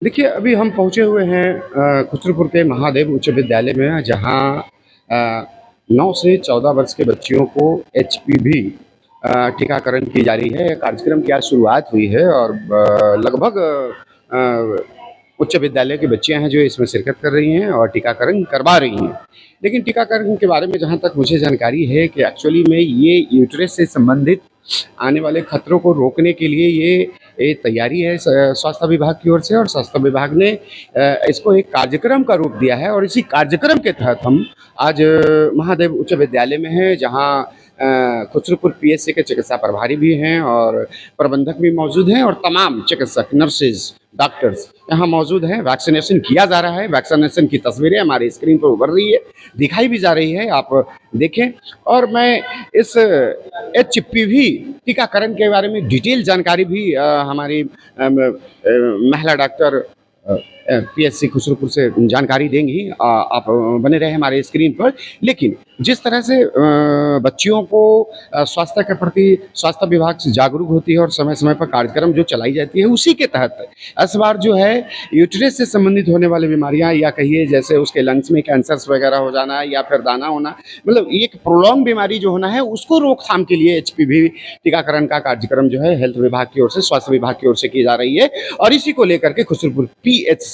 देखिए, अभी हम पहुँचे हुए हैं खुसरूपुर के महादेव उच्च विद्यालय में, जहाँ 9 से 14 वर्ष के बच्चियों को एचपीवी टीकाकरण की जा रही है। कार्यक्रम की आज शुरुआत हुई है और लगभग उच्च विद्यालय की बच्चियाँ हैं जो इसमें शिरकत कर रही हैं और टीकाकरण करवा रही हैं। लेकिन टीकाकरण के बारे में जहाँ तक मुझे जानकारी है कि एक्चुअली में ये यूटेरस से संबंधित आने वाले खतरों को रोकने के लिए ये तैयारी है स्वास्थ्य विभाग की ओर से, और स्वास्थ्य विभाग ने इसको एक कार्यक्रम का रूप दिया है। और इसी कार्यक्रम के तहत हम आज महादेव उच्च विद्यालय में हैं, जहां खुसरूपुर पीएचसी के चिकित्सा प्रभारी भी हैं और प्रबंधक भी मौजूद हैं और तमाम चिकित्सक, नर्सेज, डॉक्टर्स यहाँ मौजूद हैं। वैक्सीनेशन किया जा रहा है। वैक्सीनेशन की तस्वीरें हमारे स्क्रीन पर उभर रही है, दिखाई भी जा रही है, आप देखें। और मैं इस एचपीवी टीकाकरण के बारे में डिटेल जानकारी भी हमारी महिला डॉक्टर पीएचसी खुसरूपुर से जानकारी देंगी। आप बने रहे हमारे स्क्रीन पर। लेकिन जिस तरह से बच्चियों को स्वास्थ्य के प्रति स्वास्थ्य विभाग से जागरूक होती है और समय समय पर कार्यक्रम जो चलाई जाती है, उसी के तहत इस बार जो है यूटेरस से संबंधित होने वाली बीमारियां, या कहिए जैसे उसके लंग्स में कैंसर्स वगैरह हो जाना या फिर दाना होना, मतलब एक प्रोलॉन्ग बीमारी जो होना है, उसको रोकथाम के लिए एचपीवी टीकाकरण का कार्यक्रम जो है हेल्थ विभाग की ओर से, स्वास्थ्य विभाग की ओर से की जा रही है। और इसी को लेकर के खुसरूपुर पीएचसी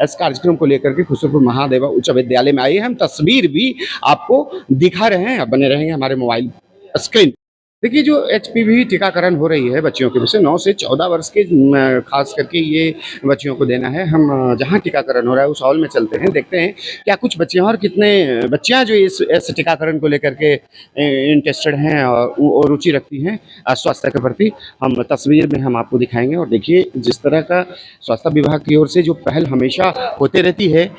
इस कार्यक्रम को लेकर के खुसरूपुर महादेवा उच्च विद्यालय में आई है। हम तस्वीर भी आपको दिखा रहे हैं, बने रहेंगे हमारे मोबाइल स्क्रीन। देखिए, जो एचपीवी टीकाकरण हो रही है बच्चियों के विषय 9 से 14 वर्ष के खास करके ये बच्चियों को देना है। हम जहाँ टीकाकरण हो रहा है उस हॉल में चलते हैं, देखते हैं क्या कुछ बच्चियाँ और कितने बच्चियाँ जो इस टीकाकरण को लेकर के इंटरेस्टेड हैं और रुचि रखती हैं स्वास्थ्य के प्रति। हम तस्वीर में हम आपको दिखाएंगे। और देखिए, जिस तरह का स्वास्थ्य विभाग की ओर से जो पहल हमेशा होते रहती है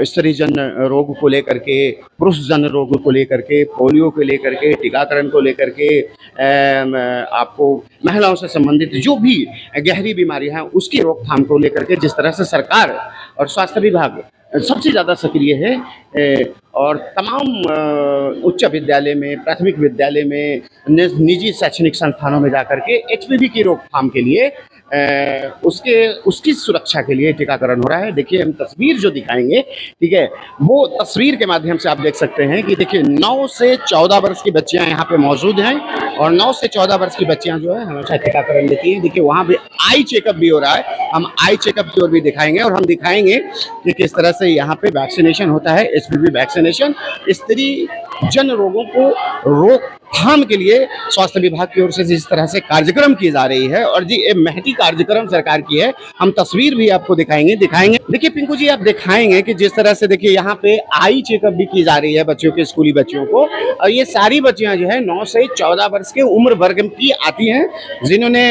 स्त्री जन रोग को लेकर के, पुरुष जन रोग को लेकर के, पोलियो को लेकर के, टीकाकरण को लेकर के, आपको महिलाओं से संबंधित जो भी गहरी बीमारियां हैं उसकी रोकथाम को लेकर के जिस तरह से सरकार और स्वास्थ्य विभाग सबसे ज़्यादा सक्रिय है, और तमाम उच्च विद्यालय में, प्राथमिक विद्यालय में, निजी शैक्षणिक संस्थानों में जाकर के एचपीवी की रोकथाम के लिए उसकी सुरक्षा के लिए टीकाकरण हो रहा है। देखिए, हम तस्वीर जो दिखाएंगे, ठीक है, वो तस्वीर के माध्यम से आप देख सकते हैं कि देखिए 9 से 14 वर्ष की बच्चियां यहाँ पे मौजूद हैं और 9 से 14 वर्ष की बच्चियां जो है हमेशा टीकाकरण लेती हैं। देखिए, वहाँ पे आई चेकअप भी हो रहा है। हम आई चेकअप की ओर भी दिखाएंगे और हम दिखाएंगे कि किस तरह से यहाँ पे वैक्सीनेशन होता है। एचपीवी वैक्सीनेशन स्त्री जन रोगों को रोकथाम के लिए स्वास्थ्य विभाग की ओर से जिस तरह से कार्यक्रम की जा रही है, और जी ये महती कार्यक्रम सरकार की है। हम तस्वीर भी आपको दिखाएंगे। देखिए पिंकू जी, आप दिखाएंगे कि जिस तरह से देखिए यहाँ पे आई चेकअप भी की जा रही है बच्चों के, स्कूली बच्चियों को। और ये सारी बच्चियां जो है 9 से 14 वर्ष के उम्र वर्ग की आती हैं, जिन्होंने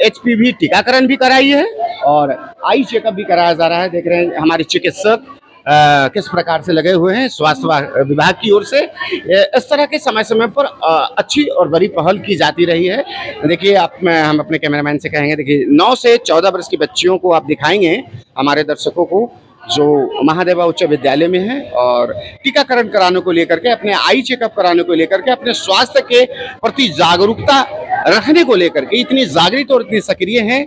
एचपीवी टीकाकरण भी कराई है और आई चेकअप भी कराया जा रहा है। देख रहे हैं हमारे चिकित्सक किस प्रकार से लगे हुए हैं स्वास्थ्य विभाग की ओर से। इस तरह के समय समय पर अच्छी और बड़ी पहल की जाती रही है। देखिए, हम अपने कैमरामैन से कहेंगे, देखिए 9 से 14 वर्ष की बच्चियों को आप दिखाएंगे हमारे दर्शकों को, जो महादेवा उच्च विद्यालय में है, और टीकाकरण कराने को लेकर के, अपने आई चेकअप कराने को लेकर के, अपने स्वास्थ्य के प्रति जागरूकता रखने को लेकर के इतनी जागृत और इतनी सक्रिय हैं,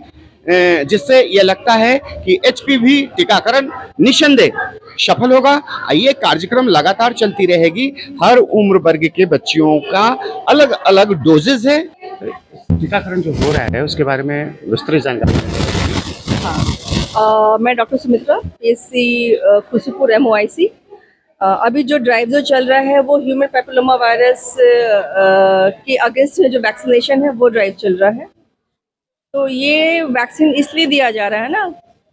जिससे ये लगता है कि एचपीवी टीकाकरण निसंदेह सफल होगा। ये कार्यक्रम लगातार चलती रहेगी। हर उम्र वर्ग के बच्चियों का अलग अलग डोजेज है। टीकाकरण जो हो रहा है उसके बारे में विस्तृत जानकारी। हाँ, मैं doctor Sumitra, PHC Khusrupur MOIC। अभी जो ड्राइव जो चल रहा है वो ह्यूमन पैपिलोमा वायरस के अगेंस्ट जो वैक्सीनेशन है वो ड्राइव चल रहा है। तो ये वैक्सीन इसलिए दिया जा रहा है ना,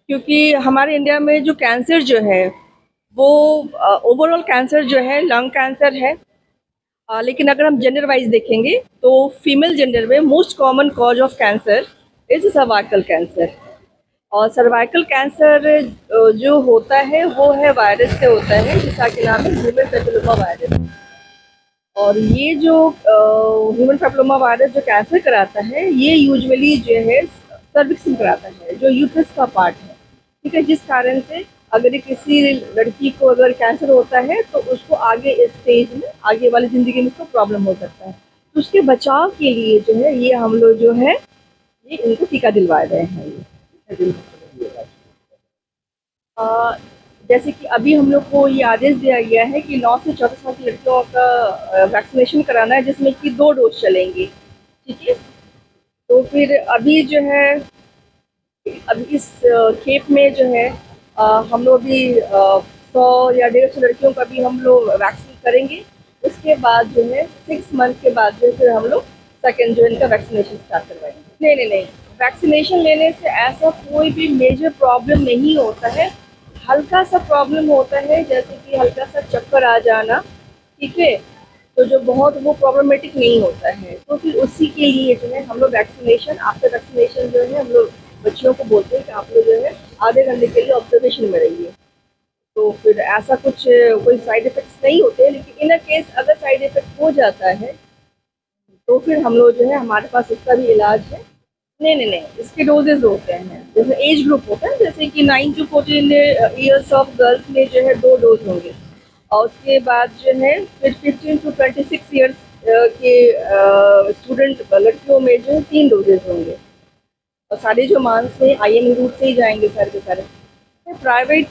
क्योंकि हमारे इंडिया में जो कैंसर जो है वो ओवरऑल कैंसर जो है लंग कैंसर है। लेकिन अगर हम जेंडर वाइज देखेंगे तो फीमेल जेंडर में most common cause of cancer is cervical cancer. और सर्वाइकल कैंसर जो होता है वो है वायरस से होता है, जिसका कि नाम है ह्यूमन पैपिलोमा वायरस। और ये जो ह्यूमन पैपिलोमा वायरस जो कैंसर कराता है, ये यूजुअली जो है सर्विक्स में कराता है, जो यूट्रस का पार्ट है, ठीक है। जिस कारण से अगर किसी लड़की को अगर कैंसर होता है तो उसको आगे स्टेज में, आगे वाली ज़िंदगी में उसको प्रॉब्लम हो सकता है। तो उसके बचाव के लिए जो है ये हम लोग जो है ये इनको टीका दिलवा रहे हैं। जैसे कि अभी हम लोग को ये आदेश दिया गया है कि 9 से 14 साल की लड़कियों का वैक्सीनेशन कराना है, जिसमें कि 2 डोज चलेंगे, ठीक है। तो फिर अभी जो है, अभी इस खेप में जो है हम लोग भी 100 या 150 लड़कियों का भी हम लोग वैक्सीन करेंगे। उसके बाद जो है 6 मंथ के बाद जो है फिर हम लोग सेकेंड जो इनका वैक्सीनेशन स्टार्ट करवाएंगे। नहीं, वैक्सीनेशन लेने से ऐसा कोई भी मेजर प्रॉब्लम नहीं होता है। हल्का सा प्रॉब्लम होता है, जैसे कि हल्का सा चक्कर आ जाना, ठीक है। तो जो बहुत वो प्रॉब्लमेटिक नहीं होता है, तो फिर उसी के लिए जो है हम लोग वैक्सीनेशन, आफ्टर वैक्सीनेशन जो है हम लोग बच्चियों को बोलते हैं कि आप लोग जो है आधे घंटे के लिए ऑब्जर्वेशन में रहिए। तो फिर ऐसा कुछ कोई साइड इफेक्ट्स नहीं होते, लेकिन इन अ केस अगर साइड इफेक्ट हो जाता है तो फिर हम लोग जो है, हमारे पास इसका भी इलाज है। नहीं, इसके डोजेज होते हैं, जैसे एज ग्रुप होता है, जैसे कि 9 to 14 ईयर्स ऑफ गर्ल्स में जो है 2 डोज होंगे, और उसके बाद जो है फिर 15 to 26 ईयर्स के स्टूडेंट लड़कियों में जो है 3 डोजेज होंगे। और सारे जो मांस में IM रूट से ही जाएंगे सारे के सारे। प्राइवेट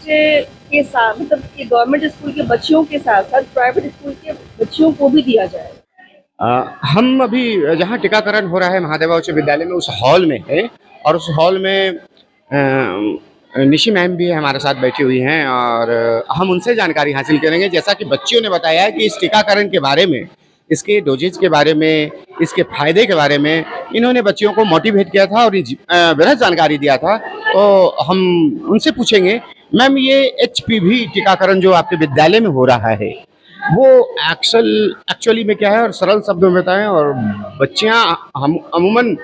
के साथ, मतलब कि गवर्नमेंट स्कूल के बच्चियों के साथ साथ प्राइवेट स्कूल के बच्चियों को भी दिया जाएगा। हम अभी जहाँ टीकाकरण हो रहा है महादेवा उच्च विद्यालय में, उस हॉल में है, और उस हॉल में निशी मैम भी हमारे साथ बैठी हुई हैं, और हम उनसे जानकारी हासिल करेंगे। जैसा कि बच्चियों ने बताया है कि इस टीकाकरण के बारे में, इसके डोजेज के बारे में, इसके फायदे के बारे में इन्होंने बच्चियों को मोटिवेट किया था और वृहद जानकारी दिया था। तो हम उनसे पूछेंगे, मैम ये HPV टीकाकरण जो आपके विद्यालय में हो रहा है वो एक्चुअली में क्या है, और सरल शब्दों में बताएं। और बच्चियां हम अमूमन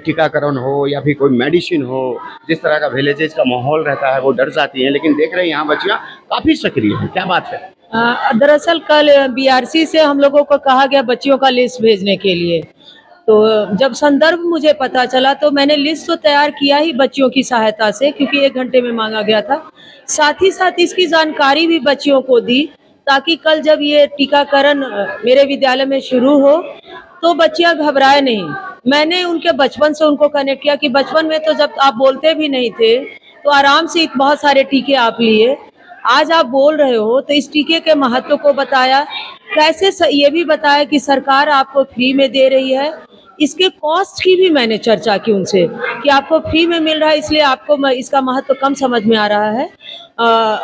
टीकाकरण हो या फिर कोई मेडिसिन हो, जिस तरह का विलेजेस का माहौल रहता है वो डर जाती हैं, लेकिन देख रहे हैं यहाँ बच्चियां काफ़ी सक्रिय हैं। क्या बात है? दरअसल कल BRC से हम लोगों को कहा गया बच्चियों का लिस्ट भेजने के लिए। तो जब संदर्भ मुझे पता चला तो मैंने लिस्ट तो तैयार किया ही बच्चियों की सहायता से, क्योंकि 1 घंटे में मांगा गया था। साथ ही साथ इसकी जानकारी भी बच्चियों को दी, ताकि कल जब ये टीकाकरण मेरे विद्यालय में शुरू हो तो बच्चियां घबराए नहीं। मैंने उनके बचपन से उनको कनेक्ट किया कि बचपन में तो जब आप बोलते भी नहीं थे तो आराम से बहुत सारे टीके आप लिए, आज आप बोल रहे हो, तो इस टीके के महत्व को बताया। कैसे ये भी बताया कि सरकार आपको फ्री में दे रही है। इसके कॉस्ट की भी मैंने चर्चा की उनसे कि आपको फ्री में मिल रहा है, इसलिए आपको इसका महत्व कम समझ में आ रहा है,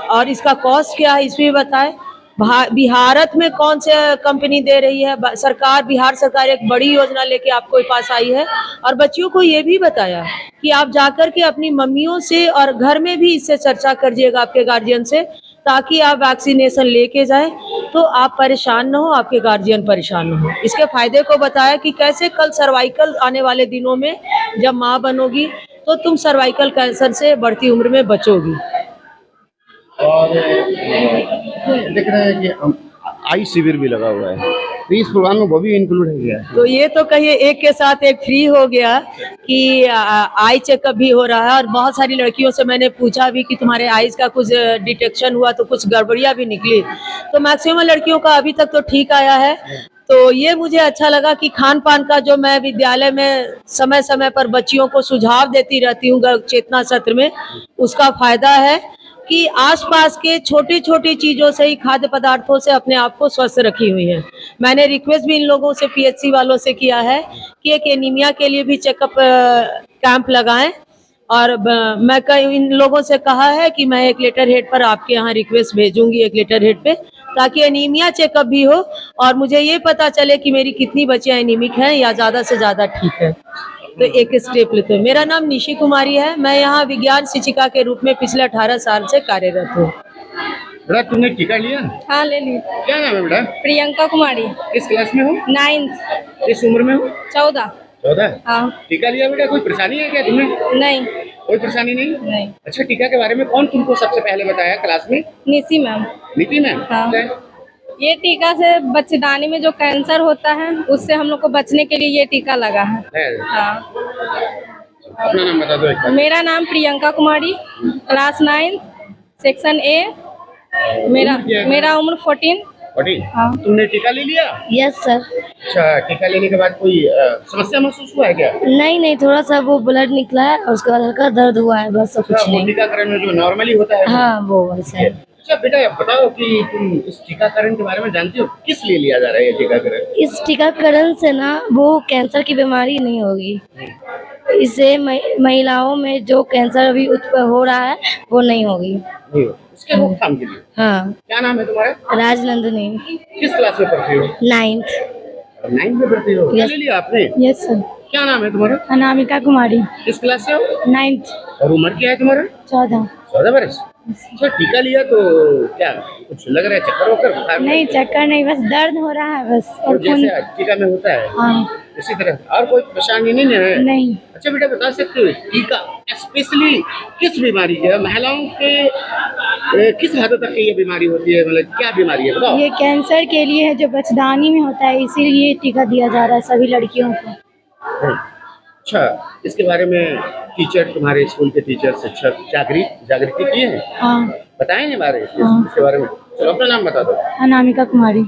और इसका कॉस्ट क्या है इसमें बताए। भारत में कौन से कंपनी दे रही है, सरकार, बिहार सरकार एक बड़ी योजना लेके आपको पास आई है। और बच्चियों को ये भी बताया कि आप जाकर के अपनी मम्मियों से और घर में भी इससे चर्चा करिएगा आपके गार्जियन से, ताकि आप वैक्सीनेशन लेके जाएं तो आप परेशान न हो, आपके गार्जियन परेशान न हो। इसके फायदे को बताया कि कैसे कल सर्वाइकल आने वाले दिनों में जब माँ बनोगी तो तुम सर्वाइकल कैंसर से बढ़ती उम्र में बचोगी। और देख रहे हैं कि आई शिविर भी लगा हुआ है, तो इस प्रोग्राम में वो भी इंक्लूड है गया। तो ये तो कहिए एक के साथ एक फ्री हो गया कि आई चेकअप भी हो रहा है। और बहुत सारी लड़कियों से मैंने पूछा भी कि तुम्हारे आईज का कुछ डिटेक्शन हुआ, तो कुछ गड़बड़ियां भी निकली। तो मैक्सिमम लड़कियों का अभी तक तो ठीक आया है। तो ये मुझे अच्छा लगा कि खान पान का जो मैं विद्यालय में समय समय पर बच्चियों को सुझाव देती रहती हूँ चेतना सत्र में, उसका फायदा है कि आसपास के छोटी छोटी चीज़ों से ही, खाद्य पदार्थों से अपने आप को स्वस्थ रखी हुई हैं। मैंने रिक्वेस्ट भी इन लोगों से, PHC वालों से किया है कि एक एनीमिया के लिए भी चेकअप कैंप लगाएं। और मैं इन लोगों से कहा है कि मैं एक लेटर हेड पर आपके यहाँ रिक्वेस्ट भेजूंगी, एक लेटर हेड पे, ताकि एनीमिया चेकअप भी हो और मुझे ये पता चले कि मेरी कितनी बच्चियाँ एनीमिक हैं या ज़्यादा से ज़्यादा ठीक है। तो एक स्टेप लेते हैं। मेरा नाम निशी कुमारी है, मैं यहाँ विज्ञान शिक्षिका के रूप में पिछले 18 साल से कार्यरत हूँ। बेटा तुमने टीका लिया? हाँ, ले ली। क्या नाम है बेटा? प्रियंका कुमारी। किस क्लास में हो? 9th। किस उम्र में हो? 14। 14? हाँ। टीका लिया बेटा, कोई परेशानी है क्या तुम्हें? नहीं। कोई परेशानी नहीं? नहीं। अच्छा, टीका के बारे में कौन तुमको सबसे पहले बताया क्लास में? निशी मैम। नीति मैम? हाँ। ये टीका से बच्चेदानी में जो कैंसर होता है उससे हम लोग को बचने के लिए ये टीका लगा है। हाँ। अपना नाम बता दो एक बार। मेरा नाम Priyanka Kumari, class 9 section A। मेरा उम्र 14। बड़ी हाँ। तुमने टीका ले लिया? Yes sir. अच्छा, टीका लेने के बाद कोई समस्या महसूस हुआ है क्या? नहीं नहीं, थोड़ा सा वो ब्लड निकला है और उसके बाद हल्का दर्द हुआ है, बस और कुछ अच्छा, वो नहीं। टीकाकरण में जो नॉर्मली होता है हाँ वो वैसा है। अच्छा बेटा, बताओ कि तुम इस टीकाकरण के बारे में जानती हो, किस लिए लिया जा रहा है ये टीकाकरण? इस टीकाकरण से ना वो कैंसर की बीमारी नहीं होगी। इससे महिलाओं में जो कैंसर अभी उत्पन्न हो रहा है वो नहीं होगी। नहीं हो, इसके रोकथाम के लिए। हाँ। क्या नाम है तुम्हारा? राजनंदिनी। किस क्लास में पढ़ती हो? 9th। 9th में पढ़ती हो? Yes. ले लिया आपने? Yes sir. क्या नाम है तुम्हारा? अनामिका कुमारी। किस क्लास से हो? 9th। और उम्र क्या है तुम्हारा? 14। 14 वर्ष। अच्छा, टीका लिया तो क्या कुछ लग रहा है, चक्कर वक्कर, बुखार? नहीं चक्कर नहीं, बस दर्द हो रहा है बस। और जैसे टीका में होता है हाँ। इसी तरह और कोई परेशानी नहीं है? नहीं। अच्छा बेटा, बता सकते हो टीका स्पेशली किस बीमारी के, महिलाओं के किस हद तक ये बीमारी होती है, मतलब क्या बीमारी है बताओ? ये कैंसर के लिए है जो बच्चेदानी में होता है, इसीलिए टीका दिया जा रहा है सभी लड़कियों को। अच्छा, इसके बारे में टीचर, तुम्हारे स्कूल के टीचर, शिक्षक जागृति किए हैं? हाँ। बताएं बारे हाँ। इसके बारे में? चलो अपना नाम बता दो। अनामिका कुमारी।